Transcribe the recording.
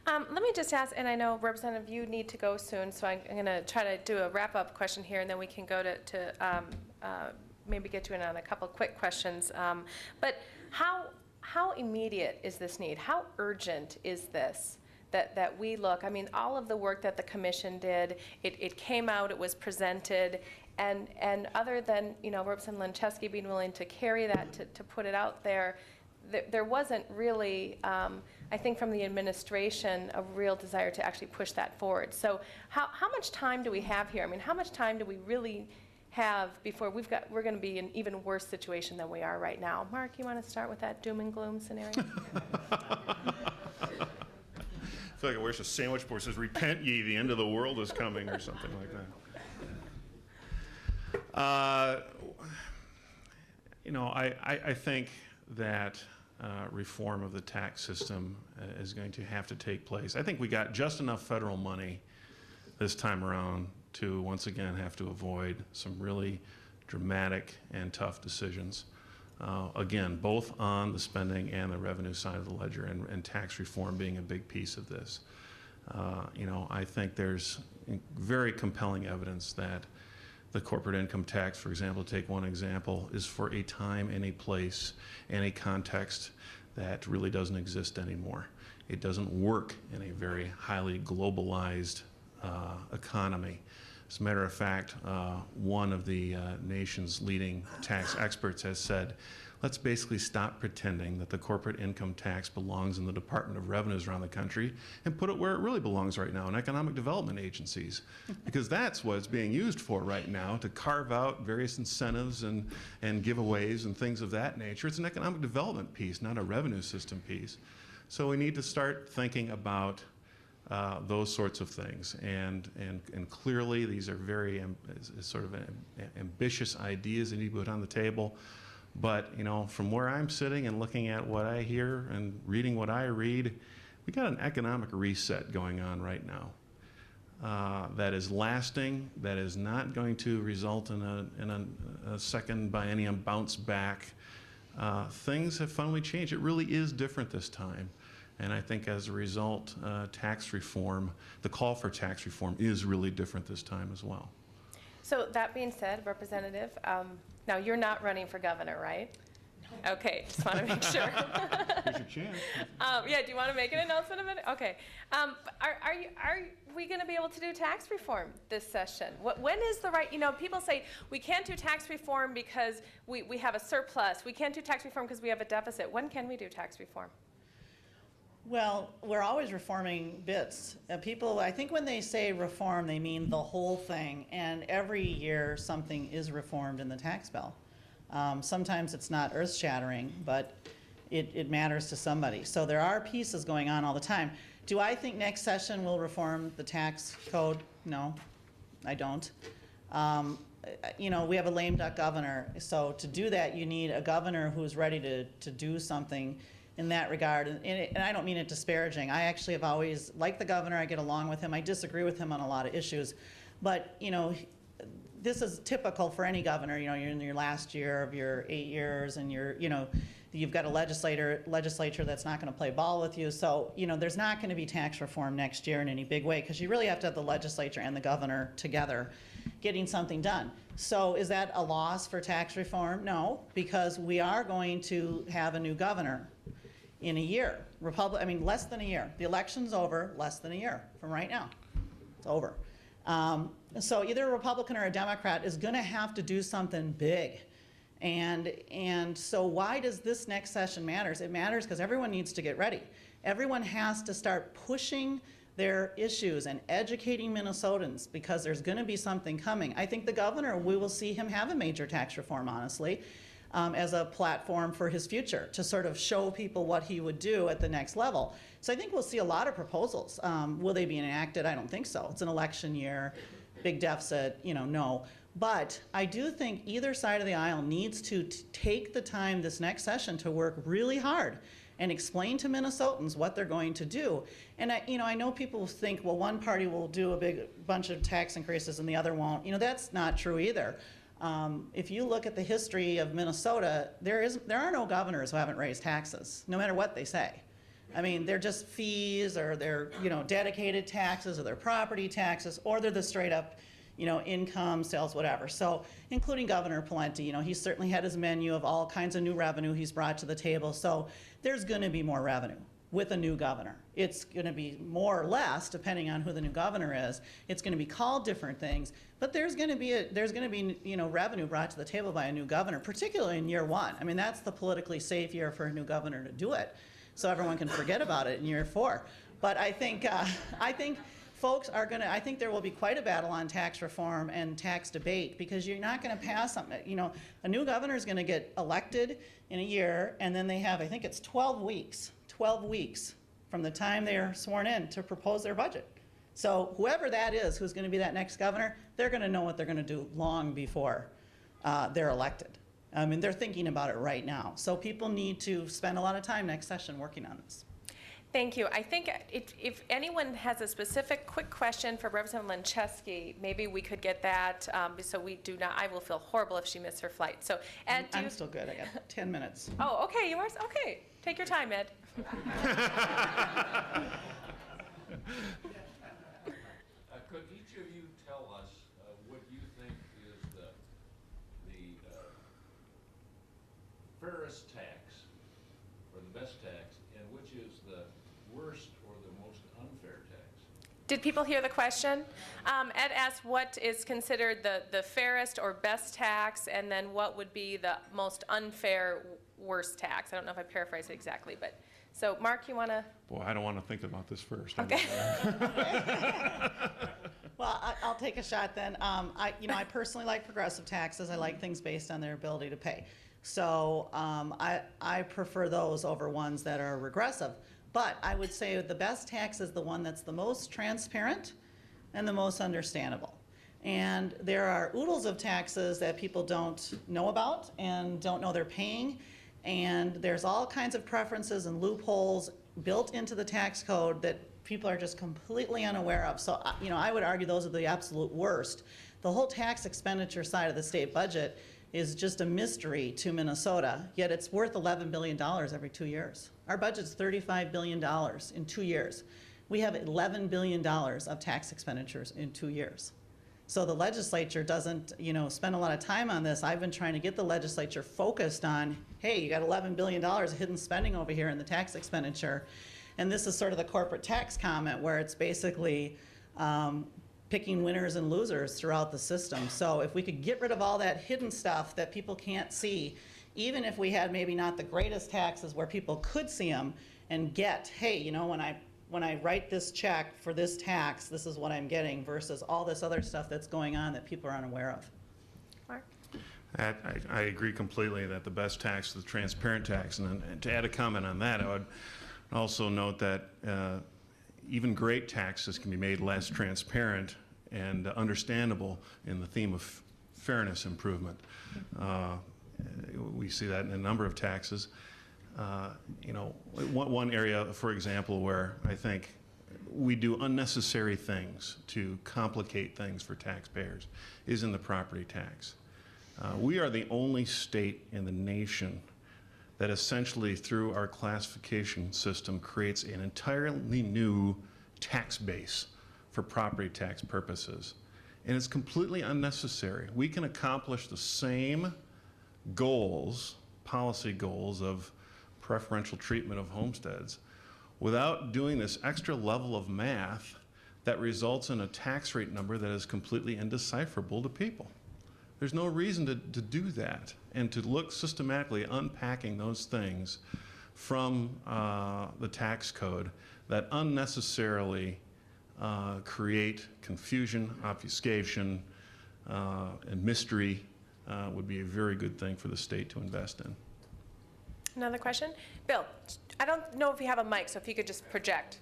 Let me just ask, and I know Representative, you need to go soon, so I'm going to try to do a wrap-up question here, and then we can go to maybe get you in on a couple quick questions. But how immediate is this need? How urgent is this? That we look, I mean, all of the work that the commission did, it came out, it was presented, and other than, you know, Representative Lenczewski being willing to carry that, to put it out there, there wasn't really, I think from the administration, a real desire to actually push that forward. So how much time do we have here? I mean, how much time do we really have before we're going to be in an even worse situation than we are right now? Mark, you want to start with that doom and gloom scenario? I feel like I wish a sandwich board says, "Repent ye, the end of the world is coming," or something like that. You know, I think that reform of the tax system is going to have to take place. I think we got just enough federal money this time around to once again have to avoid some really dramatic and tough decisions. Again, both on the spending and the revenue side of the ledger, and tax reform being a big piece of this. You know, I think there's very compelling evidence that the corporate income tax, for example, take one example, is for a time and a place and a context that really doesn't exist anymore. It doesn't work in a very highly globalized economy. As a matter of fact, one of the nation's leading tax experts has said, let's basically stop pretending that the corporate income tax belongs in the Department of Revenues around the country and put it where it really belongs right now, in economic development agencies. Because that's what it's being used for right now, to carve out various incentives and giveaways and things of that nature. It's an economic development piece, not a revenue system piece. So we need to start thinking about those sorts of things, and clearly these are very sort of ambitious ideas that need to be put on the table. But you know, from where I'm sitting and looking at what I hear and reading what I read, we got an economic reset going on right now that is lasting, that is not going to result in a second biennium bounce back. Things have finally changed. It really is different this time. And I think as a result, tax reform, the call for tax reform is really different this time as well. So that being said, Representative, now you're not running for governor, right? No. Okay, just want to make sure. Here's your chance. Yeah, do you want to make an announcement of it? Okay. Are we going to be able to do tax reform this session? When is the right, you know, people say we can't do tax reform because we have a surplus. We can't do tax reform because we have a deficit. When can we do tax reform? Well, we're always reforming bits. People, I think when they say reform, they mean the whole thing, and every year something is reformed in the tax bill. Sometimes it's not earth-shattering, but it matters to somebody. So there are pieces going on all the time. Do I think next session will reform the tax code? No, I don't. You know, we have a lame duck governor, so to do that you need a governor who's ready to do something in that regard, and I don't mean it disparaging. I actually have always liked the governor. I get along with him. I disagree with him on a lot of issues, but you know, this is typical for any governor. You know, you're in your last year of your 8 years, and you've got a legislature that's not going to play ball with you. So you know, there's not going to be tax reform next year in any big way, because you really have to have the legislature and the governor together getting something done. So is that a loss for tax reform? No, because we are going to have a new governor in a year. Less than a year. The election's over less than a year from right now. It's over. So either a Republican or a Democrat is going to have to do something big. And so why does this next session matter? It matters because everyone needs to get ready. Everyone has to start pushing their issues and educating Minnesotans, because there's going to be something coming. I think the governor, we will see him have a major tax reform, honestly, as a platform for his future, to sort of show people what he would do at the next level. So I think we'll see a lot of proposals. Will they be enacted? I don't think so. It's an election year, big deficit, you know, no. But I do think either side of the aisle needs to take the time this next session to work really hard and explain to Minnesotans what they're going to do. And I know people think, well, one party will do a big bunch of tax increases and the other won't. You know, that's not true either. If you look at the history of Minnesota, there are no governors who haven't raised taxes, no matter what they say. I mean, they're just fees, or they're, you know, dedicated taxes, or they're property taxes, or they're the straight up, you know, income, sales, whatever. So, including Governor Pawlenty, you know, he's certainly had his menu of all kinds of new revenue he's brought to the table. So there's going to be more revenue with a new governor. It's going to be more or less, depending on who the new governor is. It's going to be called different things, but there's going to be you know, revenue brought to the table by a new governor, particularly in year one. I mean, that's the politically safe year for a new governor to do it, so everyone can forget about it in year 4. But I think folks are going to, I think there will be quite a battle on tax reform and tax debate, because you're not going to pass something. You know, a new governor is going to get elected in a year, and then they have, I think it's 12 weeks from the time they are sworn in to propose their budget. So whoever that is, who's going to be that next governor, they're going to know what they're going to do long before they're elected. I mean, they're thinking about it right now. So people need to spend a lot of time next session working on this. Thank you. I think if anyone has a specific quick question for Representative Lencheski, maybe we could get that, so we do not, I will feel horrible if she missed her flight. So, Ed, I'm still good. I got 10 minutes. Oh, okay, you are, okay. Take your time, Ed. Could each of you tell us what you think is the fairest tax, or the best tax, and which is the worst or the most unfair tax? Did people hear the question? Ed asked what is considered the fairest or best tax, and then what would be the most unfair worst tax. I don't know if I paraphrased it exactly, but so Mark, you want to? Boy, I don't want to think about this first. Okay. Well, I'll take a shot then. I personally like progressive taxes. I like things based on their ability to pay. So I prefer those over ones that are regressive. But I would say the best tax is the one that's the most transparent and the most understandable. And there are oodles of taxes that people don't know about and don't know they're paying. And there's all kinds of preferences and loopholes built into the tax code that people are just completely unaware of. So, I would argue those are the absolute worst. The whole tax expenditure side of the state budget is just a mystery to Minnesota, yet it's worth $11 billion every 2 years. Our budget's $35 billion in 2 years. We have $11 billion of tax expenditures in 2 years. So the legislature doesn't, spend a lot of time on this. I've been trying to get the legislature focused on, hey, you got $11 billion of hidden spending over here in the tax expenditure. And this is sort of the corporate tax comment where it's basically picking winners and losers throughout the system. So if we could get rid of all that hidden stuff that people can't see, even if we had maybe not the greatest taxes where people could see them and get, hey, when I write this check for this tax, this is what I'm getting, versus all this other stuff that's going on that people are unaware of. Mark? I agree completely that the best tax is the transparent tax. And to add a comment on that, I would also note that even great taxes can be made less transparent and understandable in the theme of fairness improvement. We see that in a number of taxes. One area, for example, where I think we do unnecessary things to complicate things for taxpayers is in the property tax. We are the only state in the nation that essentially, through our classification system, creates an entirely new tax base for property tax purposes. And it's completely unnecessary. We can accomplish the same goals, policy goals of preferential treatment of homesteads without doing this extra level of math that results in a tax rate number that is completely indecipherable to people. There's no reason to do that and to look systematically unpacking those things from the tax code that unnecessarily create confusion, obfuscation, and mystery would be a very good thing for the state to invest in. Another question? Bill, I don't know if you have a mic, so if you could just project.